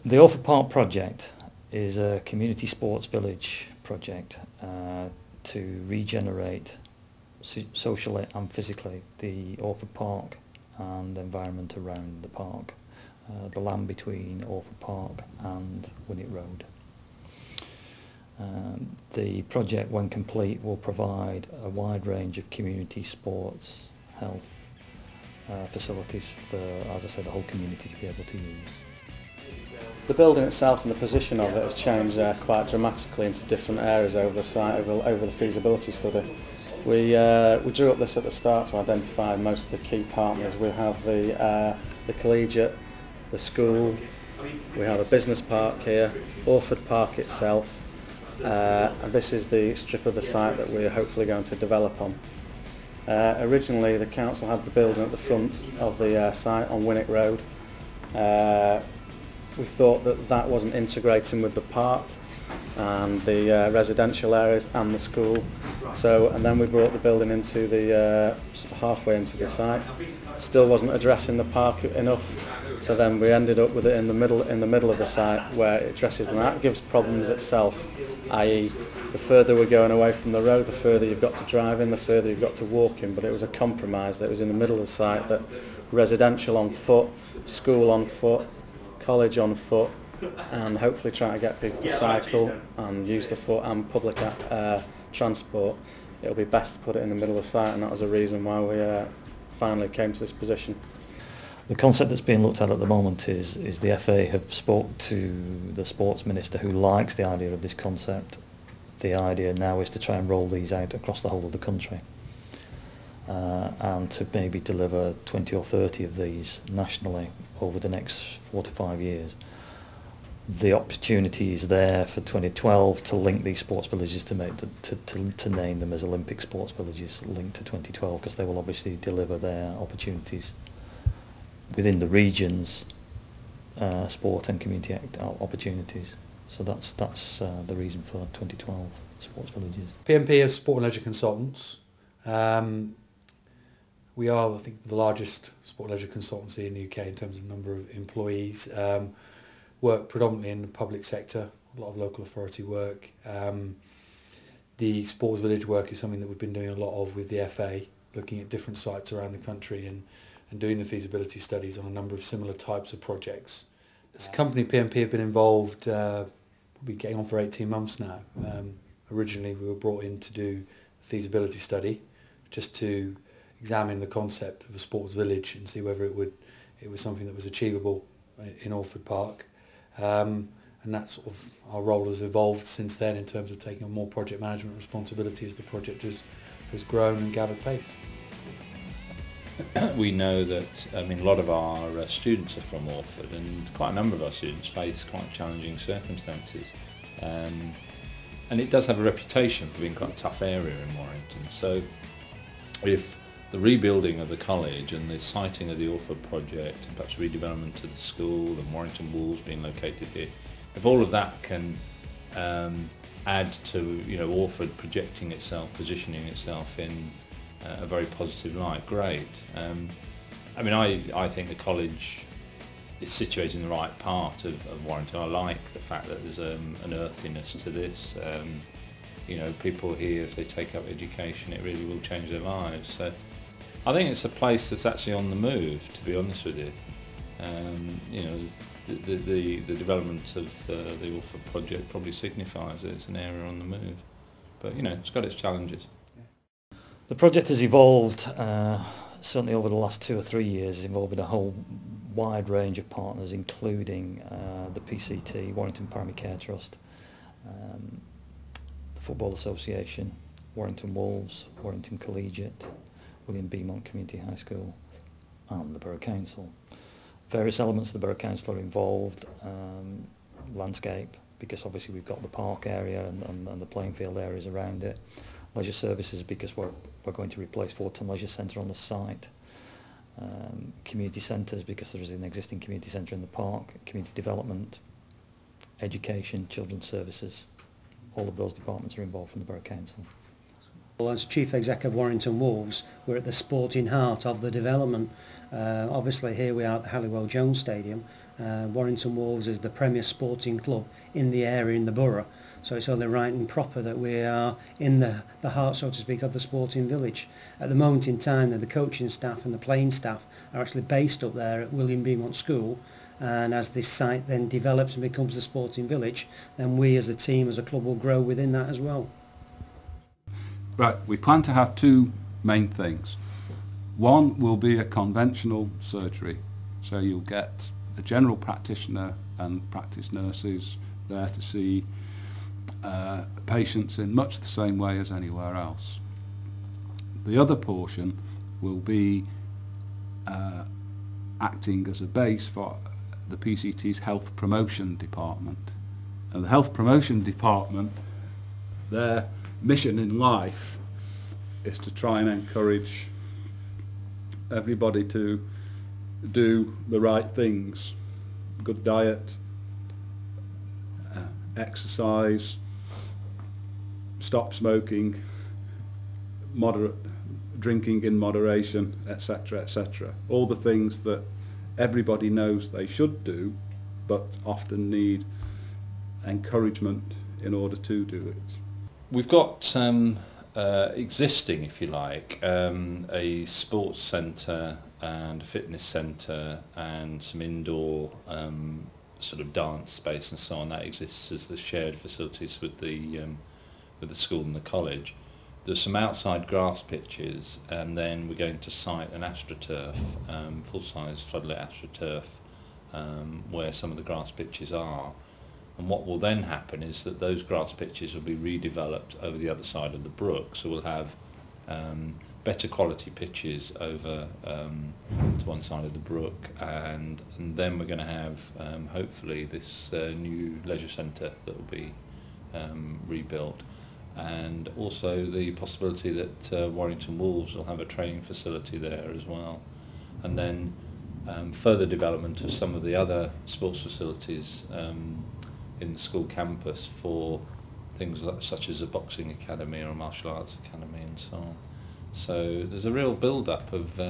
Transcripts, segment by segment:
The Orford Park project is a community sports village project to regenerate socially and physically the Orford Park and the environment around the park, the land between Orford Park and Winnick Road. The project, when complete, will provide a wide range of community sports, health facilities for, as I said, the whole community to be able to use. The building itself and the position of it has changed quite dramatically into different areas over the site, over the feasibility study. We drew up this at the start to identify most of the key partners. We have the collegiate, the school, we have a business park here, Orford Park itself, and this is the strip of the site that we're hopefully going to develop on. Originally the council had the building at the front of the site on Winnick Road. We thought that that wasn't integrating with the park and the residential areas and the school. And then we brought the building into the halfway into the site. Still wasn't addressing the park enough. So then we ended up with it in the middle of the site where it addresses, and that gives problems itself. I.e., the further we're going away from the road, the further you've got to drive in, the further you've got to walk in. But it was a compromise that was in the middle of the site, that residential on foot, school on foot, college on foot, and hopefully trying to get people to cycle and use the foot and public transport. It'll be best to put it in the middle of the site, and that was a reason why we finally came to this position. The concept that's being looked at the moment is the FA have spoke to the sports minister, who likes the idea of this concept. The idea now is to try and roll these out across the whole of the country, and to maybe deliver 20 or 30 of these nationally over the next 4 to 5 years. The opportunity is there for 2012 to link these sports villages, to make to name them as Olympic sports villages linked to 2012, because they will obviously deliver their opportunities within the region's sport and community opportunities. So that's the reason for 2012 sports villages. PMP is sport and leisure consultants. We are, I think, the largest sport and leisure consultancy in the UK in terms of number of employees. Work predominantly in the public sector, a lot of local authority work. The sports village work is something that we've been doing a lot of with the FA, looking at different sites around the country and doing the feasibility studies on a number of similar types of projects. As a company, PMP have been involved, probably getting on for 18 months now. Originally we were brought in to do a feasibility study, just to examine the concept of a sports village and see whether it was something that was achievable in Orford Park. And that sort of, our role has evolved since then in terms of taking on more project management responsibility as the project has grown and gathered pace. We know that, I mean, a lot of our students are from Orford, and quite a number of our students face quite challenging circumstances. And it does have a reputation for being quite a tough area in Warrington. So if the rebuilding of the college and the siting of the Orford Project and perhaps redevelopment of the school and Warrington Wolves being located here, if all of that can add to, you know, Orford projecting itself, positioning itself in a very positive light, great. I mean, I think the college is situated in the right part of Warrington. I like the fact that there's an earthiness to this. You know, people here, if they take up education, it really will change their lives. So I think it's a place that's actually on the move, to be honest with you. You know, the development of the Orford Project probably signifies that it's an area on the move. But, you know, it's got its challenges. The project has evolved, certainly over the last 2 or 3 years, involving a whole wide range of partners, including the PCT, Warrington Primary Care Trust, the Football Association, Warrington Wolves, Warrington Collegiate, William Beaumont Community High School, and the Borough Council. Various elements of the Borough Council are involved, landscape, because obviously we've got the park area and the playing field areas around it. Leisure services, because we're going to replace Forton Leisure Centre on the site. Community centres, because there is an existing community centre in the park. Community development, education, children's services. All of those departments are involved from the Borough Council. Well, as Chief Exec of Warrington Wolves, we're at the sporting heart of the development. Obviously here we are at the Halliwell Jones Stadium, Warrington Wolves is the premier sporting club in the area, in the borough. So it's only right and proper that we are in the heart, so to speak, of the sporting village. At the moment in time, the coaching staff and the playing staff are actually based up there at William Beaumont School, and as this site then develops and becomes the sporting village, then we as a team, as a club, will grow within that as well. Right, we plan to have two main things. One will be a conventional surgery, so you'll get a general practitioner and practice nurses there to see patients in much the same way as anywhere else. The other portion will be acting as a base for the PCT's health promotion department. And the health promotion department, their mission in life is to try and encourage everybody to do the right things: good diet, exercise, stop smoking, moderate drinking in moderation, etc., etc. All the things that everybody knows they should do, but often need encouragement in order to do it. We've got existing, if you like, a sports centre and a fitness centre and some indoor sort of dance space and so on. That exists as the shared facilities with the school and the college. There's some outside grass pitches, and then we're going to site an AstroTurf, full-size floodlit AstroTurf, where some of the grass pitches are. And what will then happen is that those grass pitches will be redeveloped over the other side of the brook, so we'll have better quality pitches over to one side of the brook, and then we're going to have hopefully this new leisure centre that will be rebuilt, and also the possibility that Warrington Wolves will have a training facility there as well, and then further development of some of the other sports facilities in the school campus for things such as a boxing academy or a martial arts academy and so on. So there's a real build-up of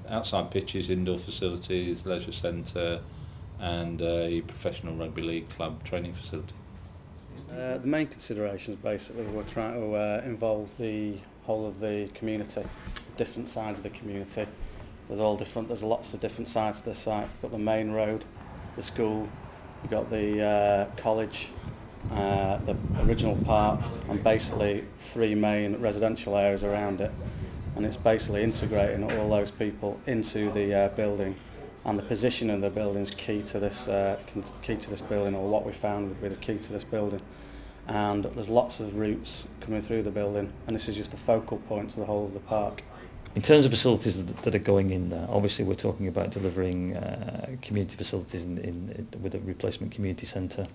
outside pitches, indoor facilities, leisure centre, and a professional rugby league club training facility. The main considerations basically we're trying to involve the whole of the community, different sides of the community. There's lots of different sides to the site. We've got the main road, the school, we've got the college, the original park, and basically 3 main residential areas around it. And it's basically integrating all those people into the building, and the position of the building is key to this building, or what we found would be the key to this building. And there's lots of routes coming through the building, and this is just a focal point to the whole of the park. In terms of facilities that are going in there, obviously we're talking about delivering community facilities with a replacement community centre.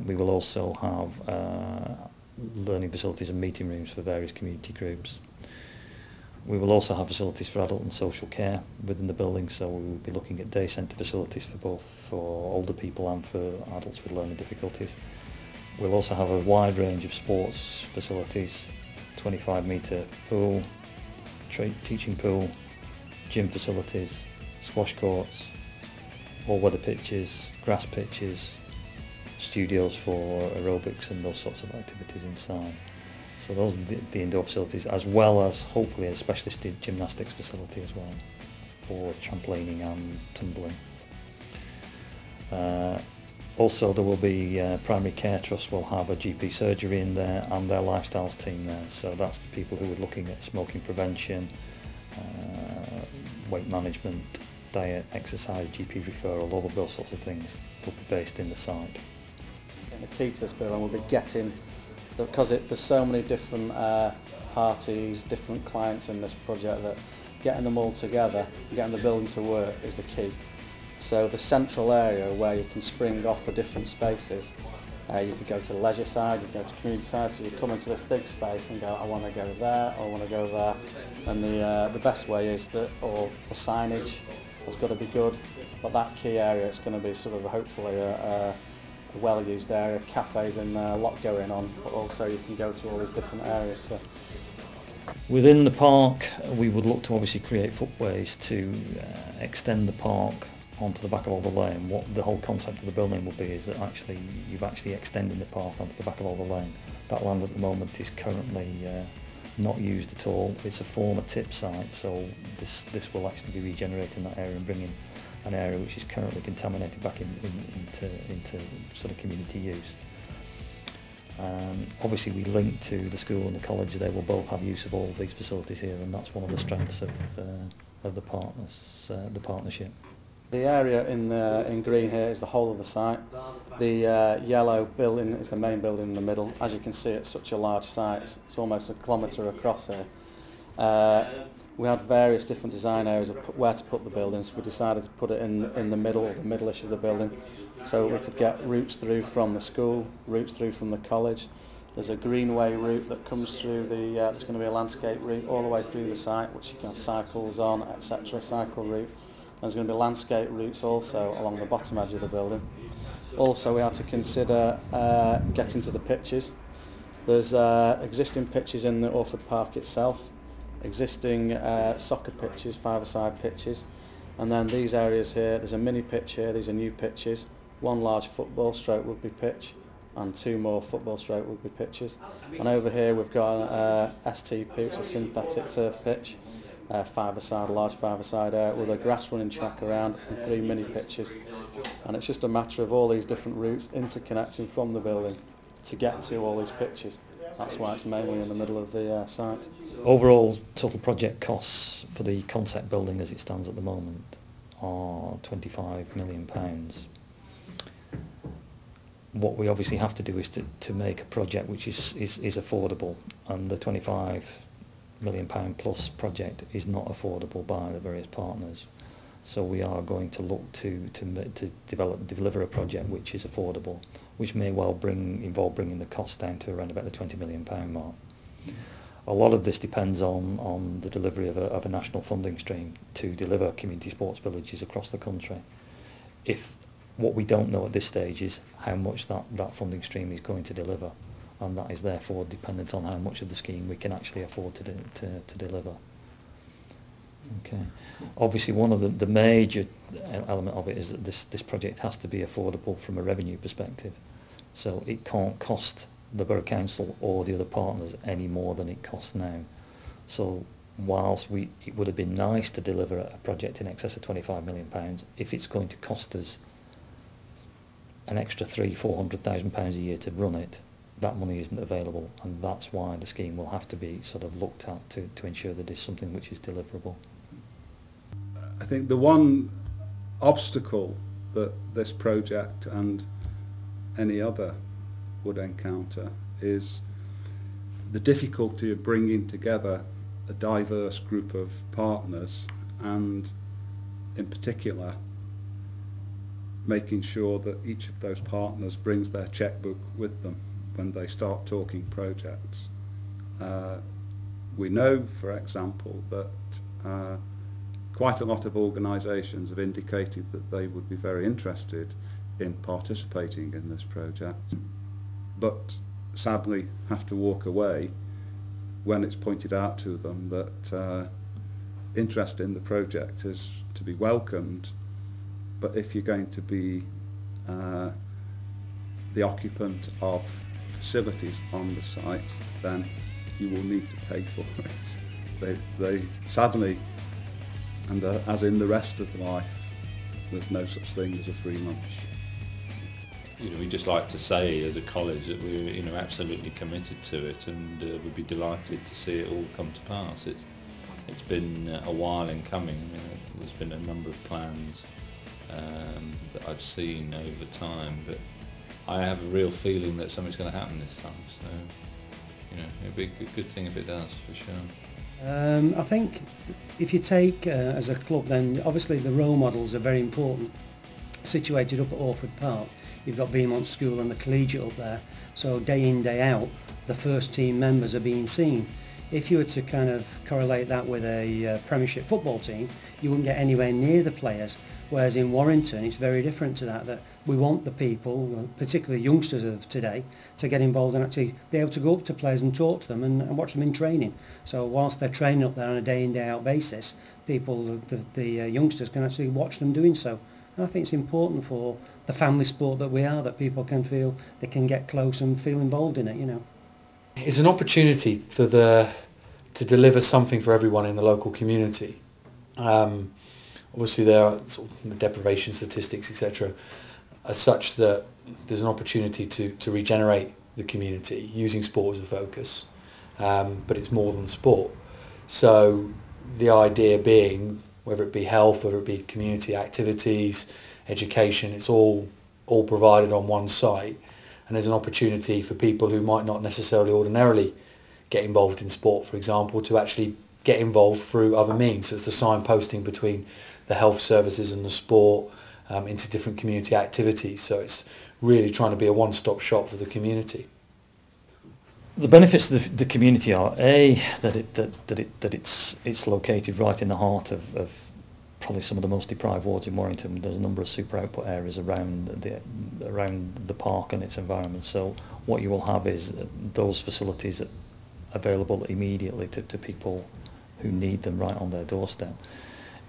We will also have learning facilities and meeting rooms for various community groups. We will also have facilities for adult and social care within the building, so we will be looking at day centre facilities for older people and for adults with learning difficulties. We'll also have a wide range of sports facilities: 25-metre pool, teaching pool, gym facilities, squash courts, all-weather pitches, grass pitches, studios for aerobics and those sorts of activities inside. So those are the indoor facilities, as well as hopefully a specialist gymnastics facility as well for trampolining and tumbling. Also there will be Primary Care Trust will have a GP surgery in there and their lifestyles team there, so that's the people who are looking at smoking prevention, weight management, diet, exercise, GP referral, all of those sorts of things will be based in the site. And the key to this building will be getting, because there's so many different parties, different clients in this project, that getting them all together, getting the building to work is the key. So the central area where you can spring off the different spaces, you could go to the leisure side, you could go to the community side, so you come into this big space and go, I want to go there, or I want to go there. And the best way is that, or the signage has got to be good, but that key area, it's going to be sort of hopefully a well-used area, cafes in there, a lot going on, but also you can go to all these different areas. So. Within the park, we would look to obviously create footways to extend the park onto the back of Alder Lane, what the whole concept of the building will be is that actually you've actually extended the park onto the back of Alder Lane. That land at the moment is currently not used at all. It's a former tip site, so this will actually be regenerating that area and bringing an area which is currently contaminated back into sort of community use. Obviously we link to the school and the college. They will both have use of all of these facilities here, and that's one of the strengths of the partnership. The area in green here is the whole of the site. The yellow building is the main building in the middle. As you can see, it's such a large site. It's almost a kilometre across here. We had various different design areas of where to put the buildings. We decided to put it in the middle, or the middle-ish of the building, so we could get routes through from the school, routes through from the college. There's a greenway route that comes through the, there's going to be a landscape route all the way through the site, which you can have cycles on, etc., cycle route. There's going to be landscape routes also along the bottom edge of the building. Also, we had to consider getting to the pitches. There's existing pitches in the Orford Park itself, existing soccer pitches, five-a-side pitches, and then these areas here, there's a mini pitch here, these are new pitches, one large football stroke rugby pitch and two more football stroke rugby pitches, and over here we've got STP, it's a synthetic turf pitch, five-a-side, large five-a-side area with a grass running track around and three mini pitches, and it's just a matter of all these different routes interconnecting from the building to get to all these pitches. That's why it's mainly in the middle of the site. Overall total project costs for the concept building as it stands at the moment are £25 million. What we obviously have to do is to make a project which is affordable, and the £25 million plus project is not affordable by the various partners. So we are going to look to deliver a project which is affordable, which may well involve bringing the cost down to around about the £20 million mark. A lot of this depends on the delivery of a national funding stream to deliver community sports villages across the country. What we don't know at this stage is how much that funding stream is going to deliver, and that is therefore dependent on how much of the scheme we can actually afford to deliver. Okay. Obviously, one of the major element of it is that this project has to be affordable from a revenue perspective. So it can't cost the Borough Council or the other partners any more than it costs now. So whilst it would have been nice to deliver a project in excess of £25 million, if it's going to cost us an extra £300,000–400,000 a year to run it, that money isn't available, and that's why the scheme will have to be sort of looked at to ensure that it's something which is deliverable. I think the one obstacle that this project and any other would encounter is the difficulty of bringing together a diverse group of partners, and in particular making sure that each of those partners brings their checkbook with them when they start talking projects. We know, for example, that quite a lot of organisations have indicated that they would be very interested in participating in this project, but sadly have to walk away when it's pointed out to them that interest in the project is to be welcomed, but if you're going to be the occupant of facilities on the site, then you will need to pay for it. They sadly, and as in the rest of life, there's no such thing as a free lunch. We just like to say as a college that we're absolutely committed to it, and we'd be delighted to see it all come to pass. It's been a while in coming. There's been a number of plans that I've seen over time, but I have a real feeling that something's going to happen this time. So it'd be a good thing if it does, for sure. I think if you take as a club, then obviously the role models are very important. Situated up at Orford Park, you've got Beaumont School and the collegiate up there, so day in, day out, the first team members are being seen. If you were to kind of correlate that with a Premiership football team, you wouldn't get anywhere near the players, whereas in Warrington it's very different to that we want the people, particularly youngsters of today, to get involved and actually be able to go up to players and talk to them and watch them in training. So whilst they're training up there on a day in, day out basis, the youngsters can actually watch them doing so. And I think it's important for the family sport that we are, that people can feel they can get close and feel involved in it, you know. It's an opportunity to deliver something for everyone in the local community. Obviously there are sort of deprivation statistics, etc., are such that there's an opportunity to regenerate the community using sport as a focus, but it's more than sport. So the idea being, whether it be health, whether it be community activities, education, it's all provided on one site, and there's an opportunity for people who might not necessarily ordinarily get involved in sport, for example, to actually get involved through other means. So it's the signposting between the health services and the sport into different community activities. So it's really trying to be a one-stop shop for the community. The benefits of the community are that it's located right in the heart of probably some of the most deprived wards in Warrington. There's a number of super output areas around the park and its environment. So what you will have is those facilities available immediately to people who need them right on their doorstep.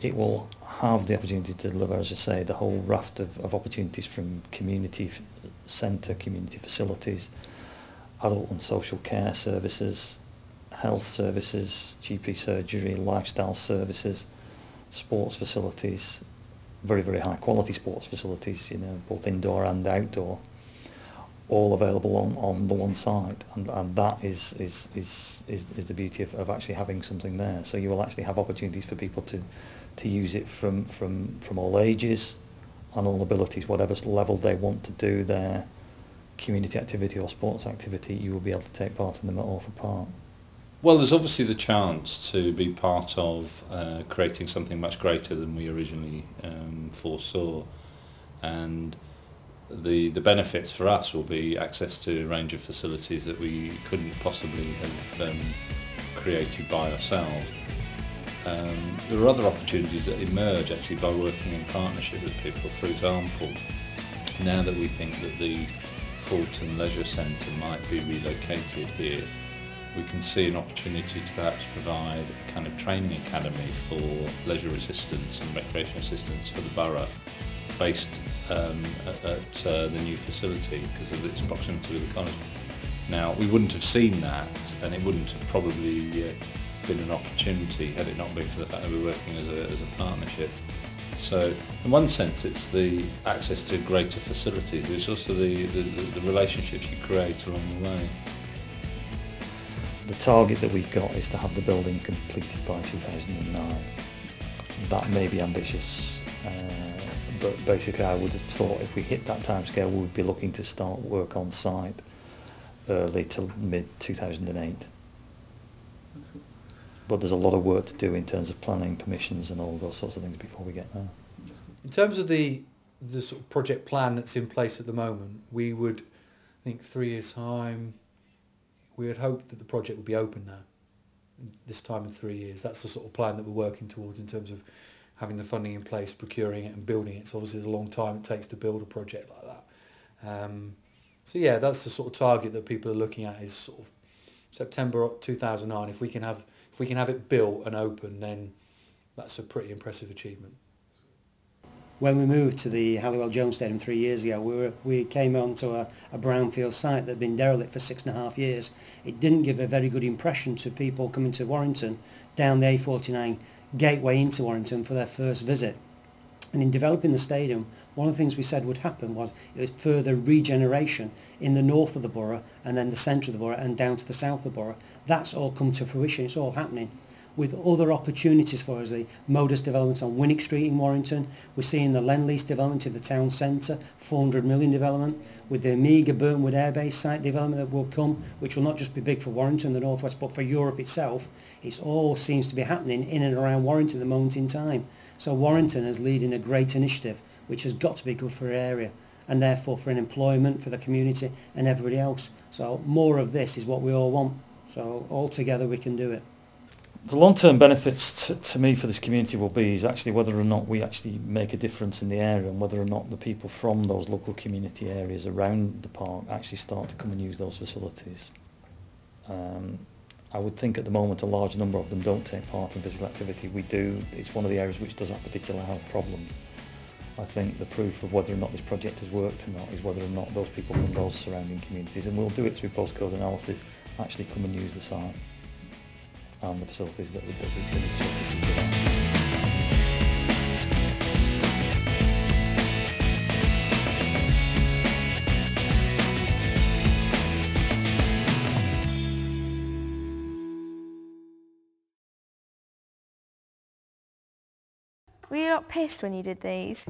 It will have the opportunity to deliver, as I say, the whole raft of opportunities from community centre, community facilities, adult and social care services, health services, GP surgery, lifestyle services, sports facilities, very, very high quality sports facilities, you know, both indoor and outdoor, all available on the one site, and that is the beauty of actually having something there. So you will actually have opportunities for people to use it from all ages and all abilities, whatever level they want to do their community activity or sports activity. You will be able to take part in them at Orford Park. Well, there's obviously the chance to be part of creating something much greater than we originally foresaw, and the benefits for us will be access to a range of facilities that we couldn't possibly have created by ourselves. There are other opportunities that emerge actually by working in partnership with people. For example, now that we think that the Fulton Leisure Centre might be relocated here, we can see an opportunity to perhaps provide a kind of training academy for leisure assistants and recreation assistants for the borough, based at the new facility because of its proximity to the college. Now, we wouldn't have seen that, and it wouldn't have probably been an opportunity had it not been for the fact that we're working as a partnership. So in one sense it's the access to greater facilities, but it's also the relationships you create along the way. The target that we've got is to have the building completed by 2009. That may be ambitious, but basically I would have thought if we hit that timescale we would be looking to start work on site early to mid 2008. But there's a lot of work to do in terms of planning, permissions and all those sorts of things before we get there. In terms of the sort of project plan that's in place at the moment, we would, I think 3 years' time, we would hope that the project would be open now, this time in 3 years. That's the sort of plan that we're working towards in terms of having the funding in place, procuring it and building it. So obviously there's a long time it takes to build a project like that. So yeah, that's the sort of target that people are looking at, is sort of September 2009. If we can have it built and open, then that's a pretty impressive achievement. When we moved to the Halliwell Jones Stadium 3 years ago, we came onto a brownfield site that had been derelict for 6.5 years. It didn't give a very good impression to people coming to Warrington down the A49 gateway into Warrington for their first visit. And in developing the stadium, one of the things we said would happen was further regeneration in the north of the borough and then the centre of the borough and down to the south of the borough. That's all come to fruition. It's all happening. With other opportunities for us, the modus development on Winnick Street in Warrington, we're seeing the Lend-Lease development in the town centre, 400 million development, with the Amiga Burnwood Air Base site development that will come, which will not just be big for Warrington, the North West, but for Europe itself. It all seems to be happening in and around Warrington at the moment in time. So Warrington is leading a great initiative, which has got to be good for our area, and therefore for an employment, for the community and everybody else. So more of this is what we all want. So all together we can do it. The long-term benefits to me for this community will be is actually whether or not we actually make a difference in the area, and whether or not the people from those local community areas around the park actually start to come and use those facilities. I would think at the moment a large number of them don't take part in physical activity. We do. It's one of the areas which does have particular health problems. I think the proof of whether or not this project has worked or not is whether or not those people from those surrounding communities, and we'll do it through postcode analysis, actually come and use the site and the facilities that we've been instructed to provide. Were you not pissed when you did these?